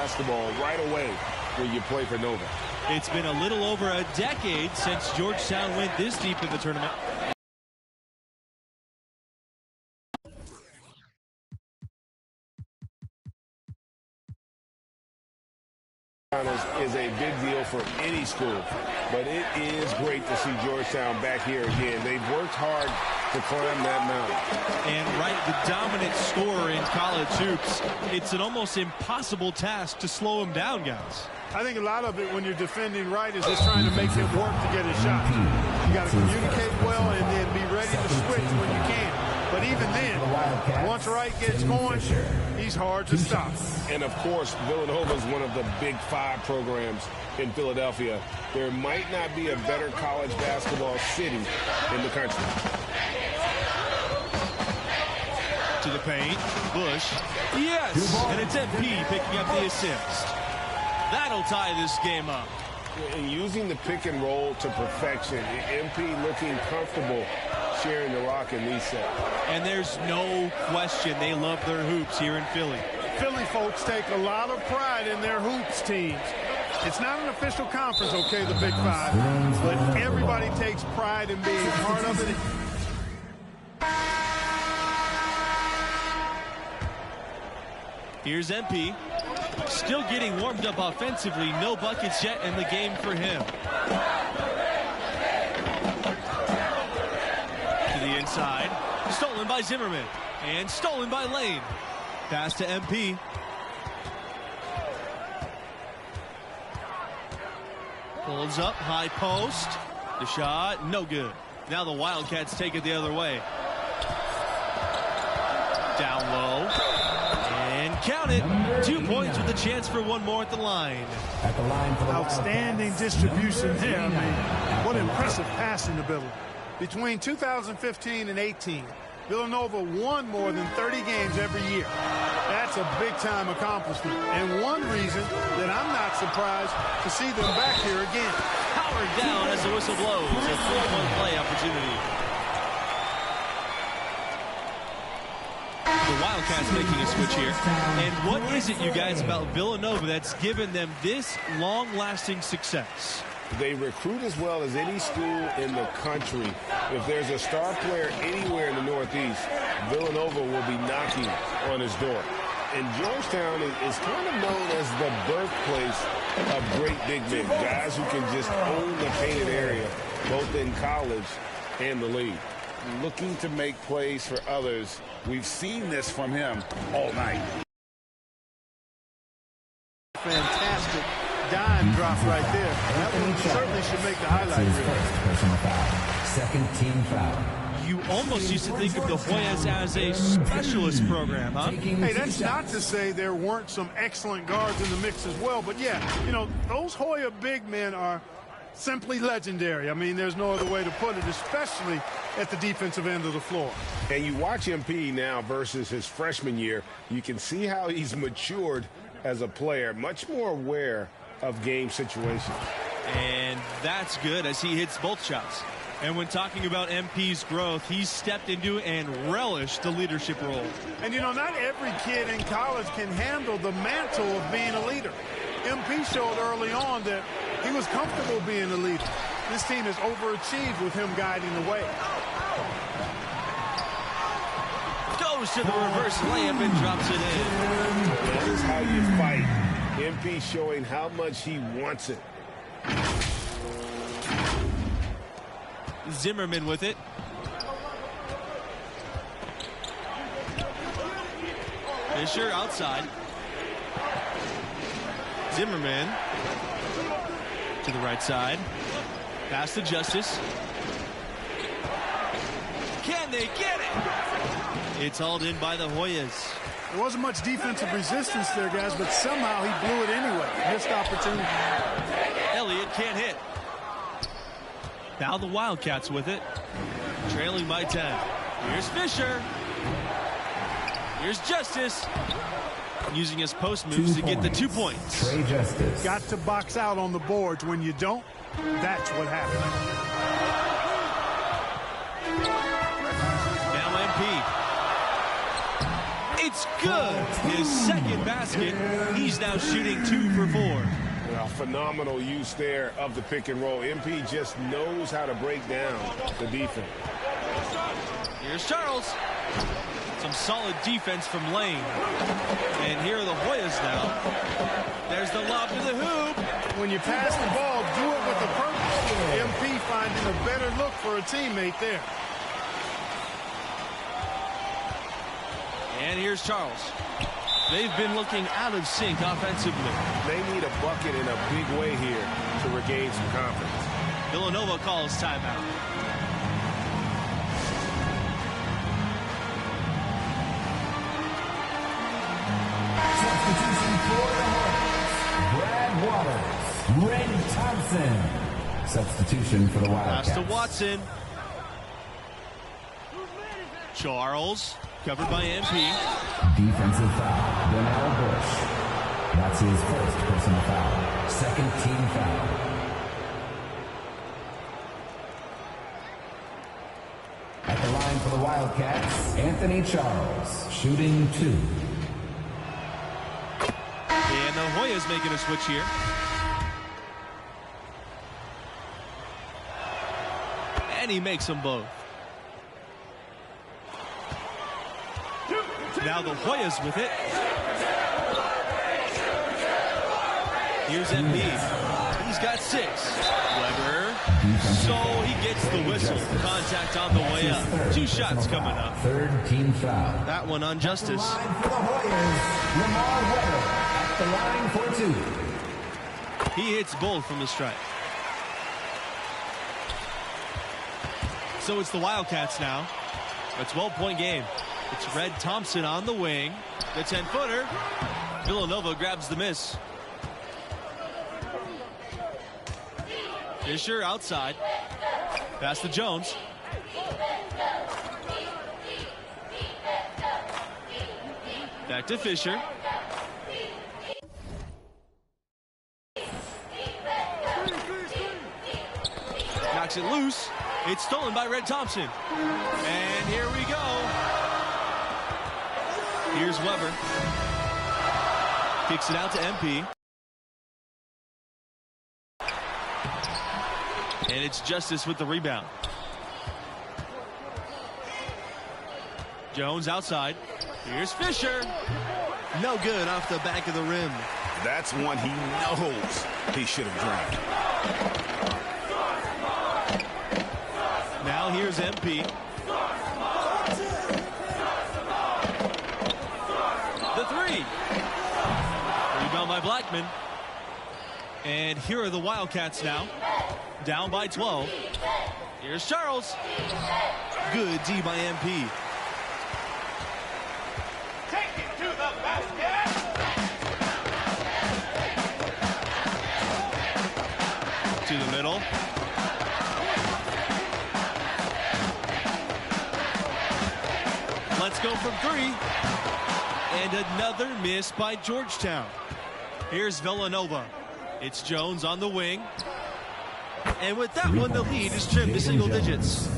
basketball right away when you play for Nova. It's been a little over a decade since Georgetown went this deep in the tournament. Is a big deal for any school, but it is great to see Georgetown back here again. They've worked hard to climb that mountain. And right, the dominant scorer in college hoops, it's an almost impossible task to slow him down, guys. I think a lot of it when you're defending right is just trying to make him work to get his shot. You got to communicate well and then be ready to switch when you can. But even then, once Wright gets going, he's hard to stop. And, of course, Villanova is one of the Big Five programs in Philadelphia. There might not be a better college basketball city in the country. To the paint, Bush. Yes! And it's MP picking up the assist. That'll tie this game up. And using the pick and roll to perfection, MP looking comfortable sharing the rock in these sets. And there's no question they love their hoops here in Philly. Philly folks take a lot of pride in their hoops teams. It's not an official conference, okay, the Big Five, but everybody takes pride in being part of it. Here's MP. Still getting warmed up offensively. No buckets yet in the game for him. To the inside. Stolen by Zimmerman. And stolen by Lane. Pass to MP. Pulls up. High post. The shot. No good. Now the Wildcats take it the other way. Down low. And count it. 2 points with a chance for one more at the line. Outstanding distribution there. I mean, what impressive passing ability. Between 2015 and 18, Villanova won more than 30 games every year. That's a big-time accomplishment. And one reason that I'm not surprised to see them back here again. Powered down as the whistle blows. A 3-point play opportunity. The Wildcats making a switch here. And what is it, you guys, about Villanova that's given them this long-lasting success? They recruit as well as any school in the country. If there's a star player anywhere in the Northeast, Villanova will be knocking on his door. And Georgetown is kind of known as the birthplace of great big men, guys who can just own the painted area, both in college and the league. Looking to make plays for others. We've seen this from him all night. Fantastic dime drop right there. That one certainly should make the highlight reel. Second team foul. You almost used to think of the Hoyas as a specialist program, huh? Hey, that's not to say there weren't some excellent guards in the mix as well. But, yeah, you know, those Hoya big men are simply legendary. I mean, there's no other way to put it, especially at the defensive end of the floor. And you watch MP now versus his freshman year, you can see how he's matured as a player, much more aware of game situations. And that's good as he hits both shots. And when talking about MP's growth, he's stepped into and relished the leadership role. And, you know, not every kid in college can handle the mantle of being a leader. MP showed early on that he was comfortable being a leader. This team has overachieved with him guiding the way. Goes to the reverse layup and drops it in. That is how you fight. MP showing how much he wants it. Zimmerman with it. Fisher outside. Zimmerman to the right side. Pass to Justice. Can they get it? It's hauled in by the Hoyas. There wasn't much defensive resistance there, guys, but somehow he blew it anyway. Missed opportunity. Elliott can't hit. Now the Wildcats with it. Trailing by 10. Here's Fisher. Here's Justice. Using his post moves to get the 2 points. Trey Justice. Got to box out on the boards. When you don't, that's what happens. Now MP. It's good. His second basket. He's now shooting 2 for 4. Well, phenomenal use there of the pick and roll. MP just knows how to break down the defense. Here's Charles. Some solid defense from Lane. And here are the Hoyas now. There's the lob to the hoop. When you pass the ball, do it with a purpose. MP finding a better look for a teammate there. And here's Charles. They've been looking out of sync offensively. They need a bucket in a big way here to regain some confidence. Villanova calls timeout. Substitution for the Hornets. Brad Waters. Red Thompson. Substitution for the Wildcats. Pass to Watson. Charles. Covered by MP. Defensive foul. Donnell Bush. That's his first personal foul. Second team foul. At the line for the Wildcats, Anthony Charles, shooting 2. And the Hoyas making a switch here. And he makes them both. Now the Hoyas with it. Here's Embiid. He's got 6. Weber. So he gets the whistle. Contact on the way up. 2 shots coming up. Third team foul. That one on Justice. Line for the Hoyas, Lamar Weber at the line for 2. He hits both from the stripe. So it's the Wildcats now. A 12-point game. It's Red Thompson on the wing. The 10-footer. Villanova grabs the miss. Fisher outside. Pass to Jones. Back to Fisher. Knocks it loose. It's stolen by Red Thompson. And here we go. Here's Weber. Kicks it out to MP. And it's Justice with the rebound. Jones outside. Here's Fisher. No good off the back of the rim. That's one he knows he should have drained. Now here's MP. The 3. Rebound by Blackman. And here are the Wildcats now. Down by 12. Here's Charles. Good D by MP. Take it to the basket. To the middle. Let's go from 3. And another miss by Georgetown. Here's Villanova. It's Jones on the wing. And with that one, the lead is trimmed to single digits.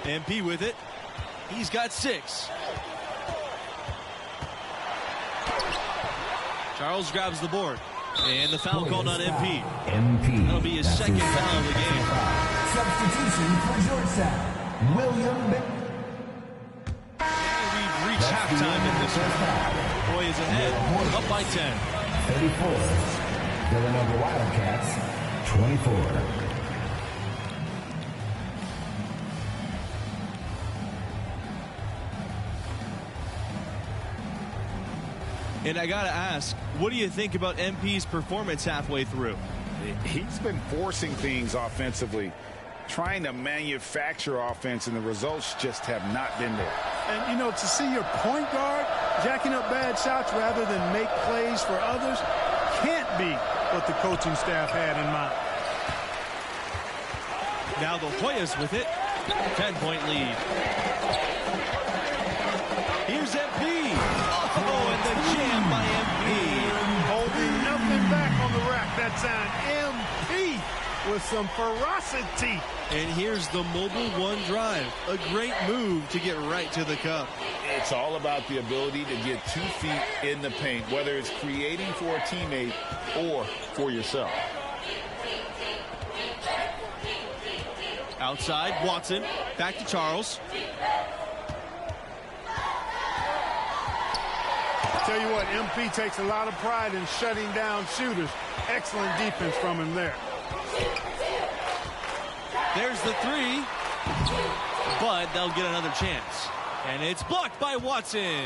MP with it. He's got 6. Charles grabs the board. And the foul called on MP. That'll be his second foul of the game. Substitution for Georgetown. William And we've reached halftime in this one. Hoyas ahead, up by 10. 34. Villanova Wildcats, 24. And I gotta ask, what do you think about MP's performance halfway through? He's been forcing things offensively, trying to manufacture offense, and the results just have not been there. And, you know, to see your point guard jacking up bad shots rather than make plays for others can't be what the coaching staff had in mind. Now the Hoyas with it. 10-point lead. Here's MP. Oh, and the jam by MP. Holding nothing back on the rack that time. MP with some ferocity. And here's the Mobile One drive. A great move to get right to the cup. It's all about the ability to get 2 feet in the paint, whether it's creating for a teammate or for yourself. Outside, Watson. Back to Charles. Tell you what, MP takes a lot of pride in shutting down shooters. Excellent defense from him there. There's the three, but they'll get another chance. And it's blocked by Watson.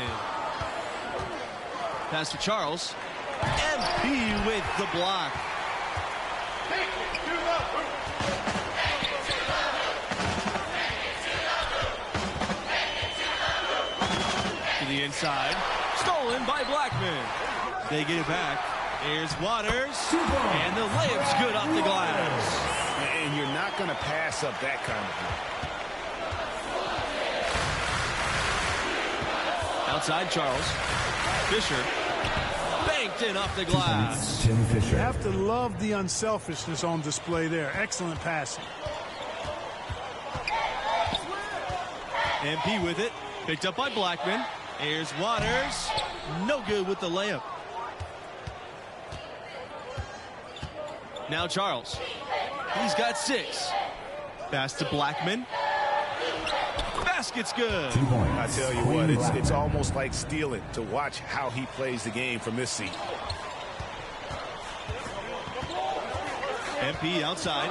Pass to Charles. MP with the block. To the inside. Stolen by Blackman. They get it back. Here's Waters. And the layup's good off the glass. And you're not going to pass up that kind of thing. Outside Charles. Fisher. Banked in off the glass. Tim Fisher. You have to love the unselfishness on display there. Excellent passing. MP with it. Picked up by Blackman. Here's Waters. No good with the layup. Now Charles. He's got 6. Pass to Blackman. Basket's good. 2 points. I tell you what, it's almost like stealing to watch how he plays the game from this seat. MP outside.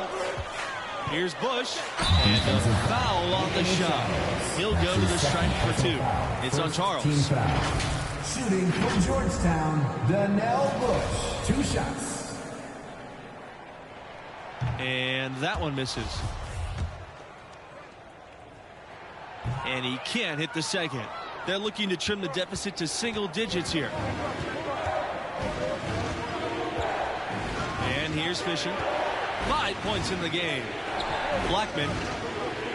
Here's Bush. And a foul on the shot. He'll go to the stripe for 2. It's on Charles. Team foul. Shooting for Georgetown, Donnell Bush. 2 shots. And that one misses. And he can't hit the second. They're looking to trim the deficit to single digits here. And here's Fisher. 5 points in the game. Blackman.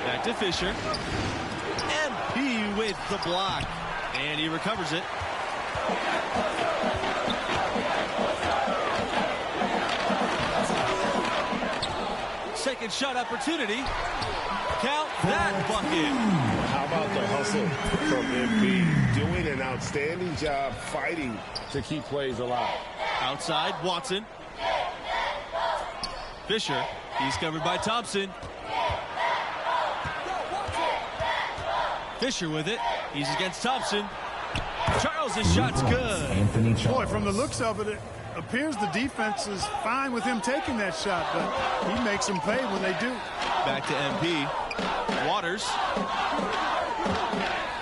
Back to Fisher. MP with the block. And he recovers it. Second shot opportunity. Count that bucket. How about the hustle from MP? Doing an outstanding job fighting to keep plays alive. Outside, Watson. Fisher. He's covered by Thompson. Fisher with it. He's against Thompson. Charles' shot's good. Anthony Charles. Boy, from the looks of it, it appears the defense is fine with him taking that shot, but he makes them pay when they do. Back to MP. Waters.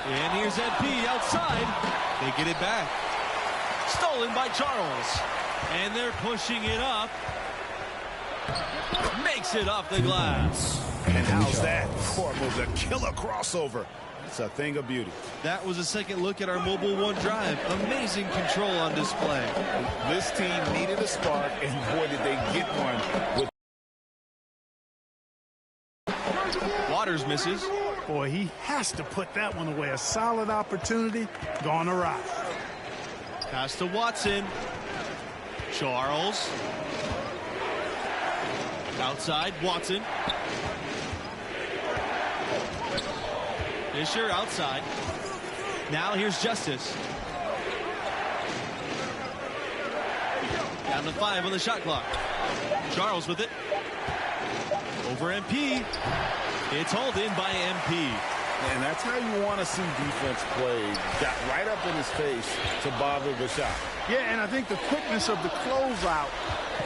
And here's MP outside. They get it back. Stolen by Charles. And they're pushing it up. Makes it off the glass. And how's that? Court was a killer crossover. It's a thing of beauty. That was a second look at our Mobile One drive. Amazing control on display. This team needed a spark, and boy, did they get one. Waters misses. Boy, he has to put that one away. A solid opportunity gone awry. Pass to Watson. Charles. Outside, Watson. Fisher outside. Now here's Justice. Down to 5 on the shot clock. Charles with it. Over MP. It's hauled in by MP. And that's how you want to see defense play. Got right up in his face to bother the shot. Yeah, and I think the quickness of the closeout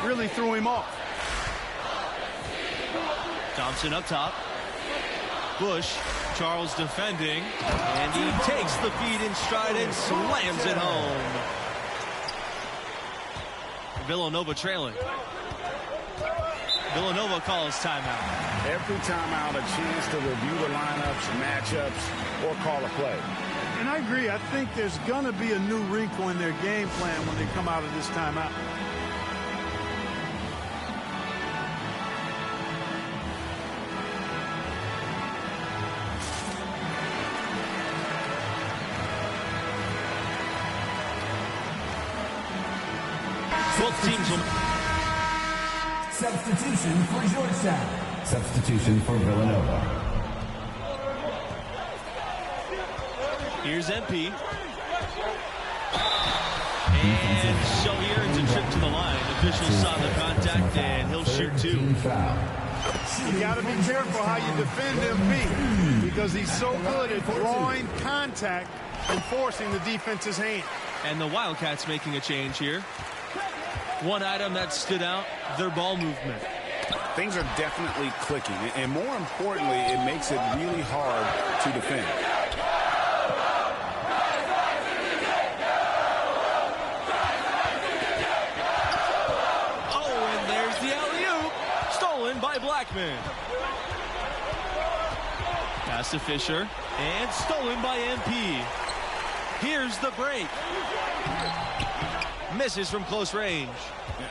really threw him off. Thompson up top. Bush. Charles defending. And he takes the feed in stride and slams it home. Villanova trailing. Villanova calls timeout. Every timeout, a chance to review the lineups, matchups, or call a play. And I agree. I think there's going to be a new wrinkle in their game plan when they come out of this timeout. Both teams will... Substitution for Georgetown. Substitution for Villanova. Here's MP. And so he earns a trip to the line. Officials saw the contact, and he'll shoot two. You got to be careful how you defend MP because he's so good at drawing contact and forcing the defense's hand. And the Wildcats making a change here. One item that stood out, their ball movement. Things are definitely clicking, and more importantly, it makes it really hard to defend. Oh, and there's the alley-oop, stolen by Blackman. Pass to Fisher, and stolen by MP. Here's the break. Misses from close range.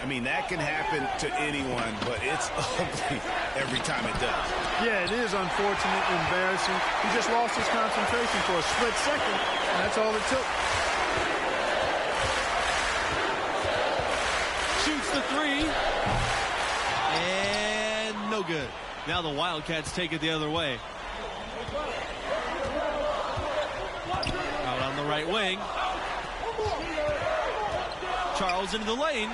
I mean, that can happen to anyone, but it's ugly every time it does. Yeah, it is unfortunate, embarrassing. He just lost his concentration for a split second, and that's all it took. Shoots the three. And no good. Now the Wildcats take it the other way. Out on the right wing. Charles into the lane.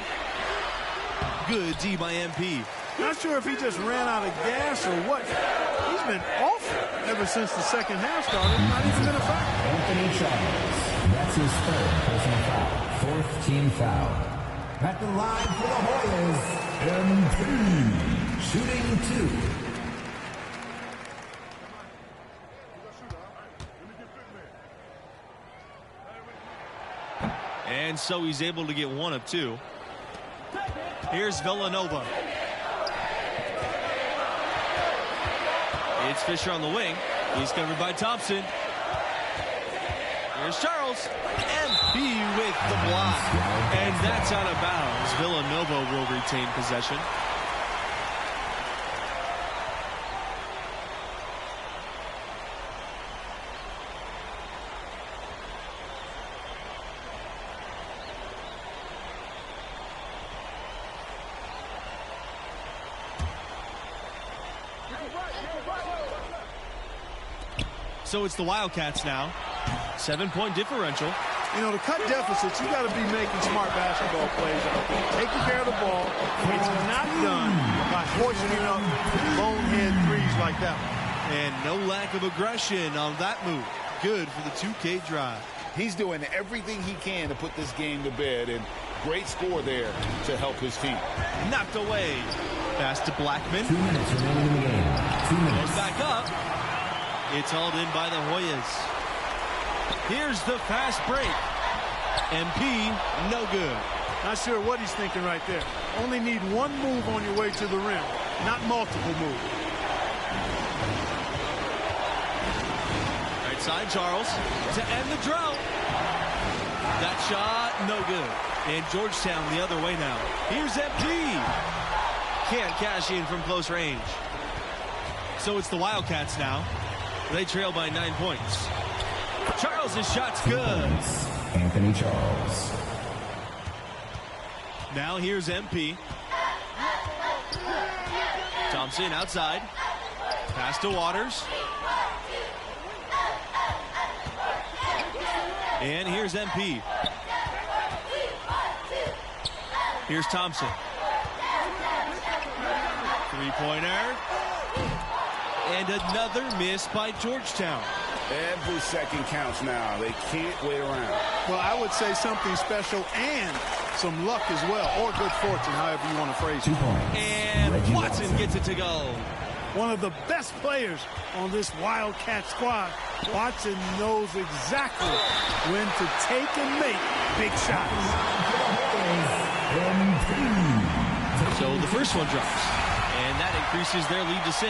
Good D by MP. Not sure if he just ran out of gas or what. He's been awful ever since the second half started. Not even been a factor. Anthony Charles. That's his third personal foul. Fourth team foul. At the line for the Hoyas, MP. Shooting two. And so he's able to get one of two. Here's Villanova. It's Fisher on the wing. He's covered by Thompson. Here's Charles. MP with the block. And that's out of bounds. Villanova will retain possession. So it's the Wildcats now. 7-point differential. You know, to cut deficits, you got to be making smart basketball plays out there. Taking care of the ball. It's not done by hoisting up bonehead threes like that one. And no lack of aggression on that move. Good for the 2K drive. He's doing everything he can to put this game to bed, and great score there to help his team. Knocked away. Pass to Blackman. 2 minutes remaining in the game. 2 minutes. Goes back up. It's hauled in by the Hoyas. Here's the fast break. MP, no good. Not sure what he's thinking right there. Only need one move on your way to the rim, not multiple moves. Right side, Charles, to end the drought. That shot, no good. And Georgetown the other way now. Here's MP. Can't cash in from close range. So it's the Wildcats now. They trail by 9 points. Charles' shot's good. Anthony Charles. Now here's MP. Thompson outside. Pass to Waters. And here's MP. Here's Thompson. Three-pointer. And another miss by Georgetown. Every second counts now. They can't wait around. Well, I would say something special and some luck as well, or good fortune, however you want to phrase it. 2 points. And Reggie Watson gets it to go. One of the best players on this Wildcat squad. Watson knows exactly when to take and make big shots. So the first one drops. And that increases their lead to 6.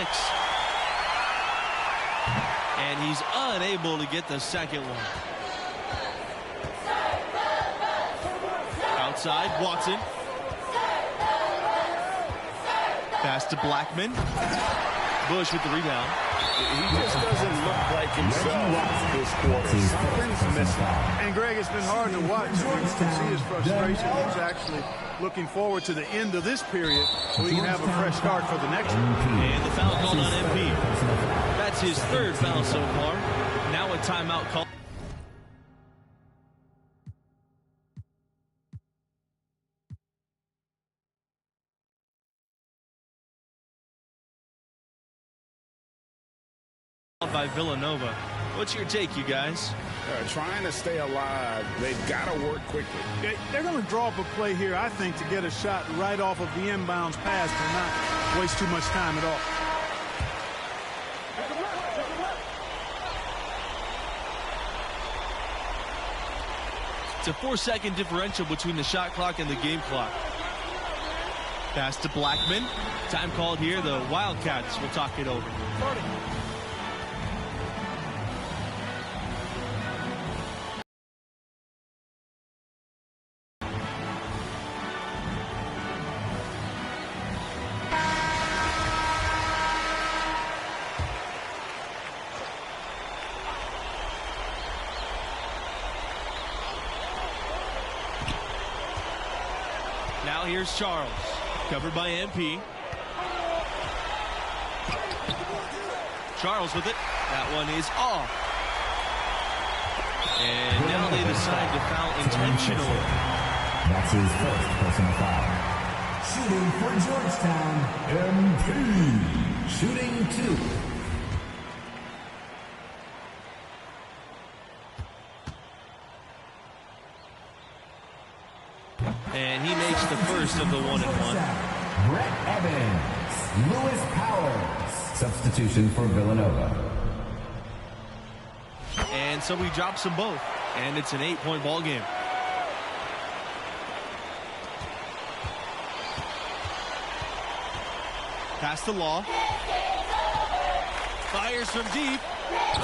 And he's unable to get the second one. Outside, Watson. Pass to Blackman. Bush with the rebound. He just doesn't look like himself this quarter. Something's missing. And, Greg, it's been hard to watch. You can see his frustration. He's actually looking forward to the end of this period so he can have a fresh start for the next one. And the foul called on MP. That's his third foul so far. Now a timeout call. By Villanova. What's your take, you guys? Trying to stay alive. They've got to work quickly. They're going to draw up a play here, I think, to get a shot right off of the inbounds pass and not waste too much time at all. It's a 4-second differential between the shot clock and the game clock. Pass to Blackman. Time called here. The Wildcats will talk it over. Now here's Charles, covered by MP. Charles with it. That one is off. And now they decide to foul intentionally. That's his first personal foul. Shooting for Georgetown, MP. Shooting 2. And he makes the first of the 1-and-1. Brett Evans, Lewis Powers. Substitution for Villanova. And so he drops them both. And it's an 8-point ball game. Pass to Law. Fires from deep.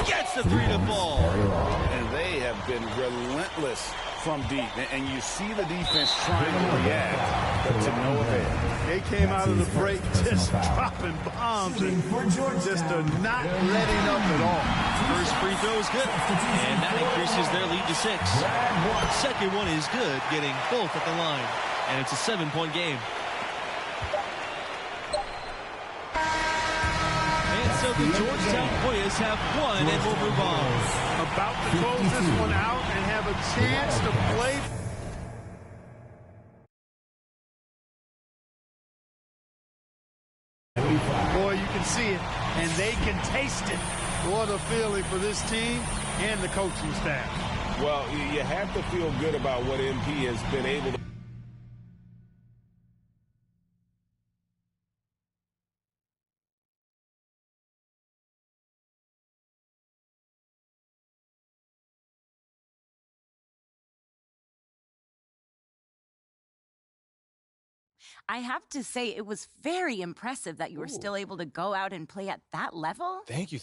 Gets the 3 to fall. And they have been relentless from deep. And you see the defense trying to react, but to no avail. They came out of the break just dropping bombs and just not letting up at all. First free throw is good. And that increases their lead to 6. Second one is good, getting both at the line. And it's a 7-point game. So the Georgetown Hoyas have won and will move on. About to close this one out and have a chance to play. Boy, you can see it, and they can taste it. What a feeling for this team and the coaching staff. Well, you have to feel good about what MP has been able to. I have to say, it was very impressive that you were still able to go out and play at that level. Thank you.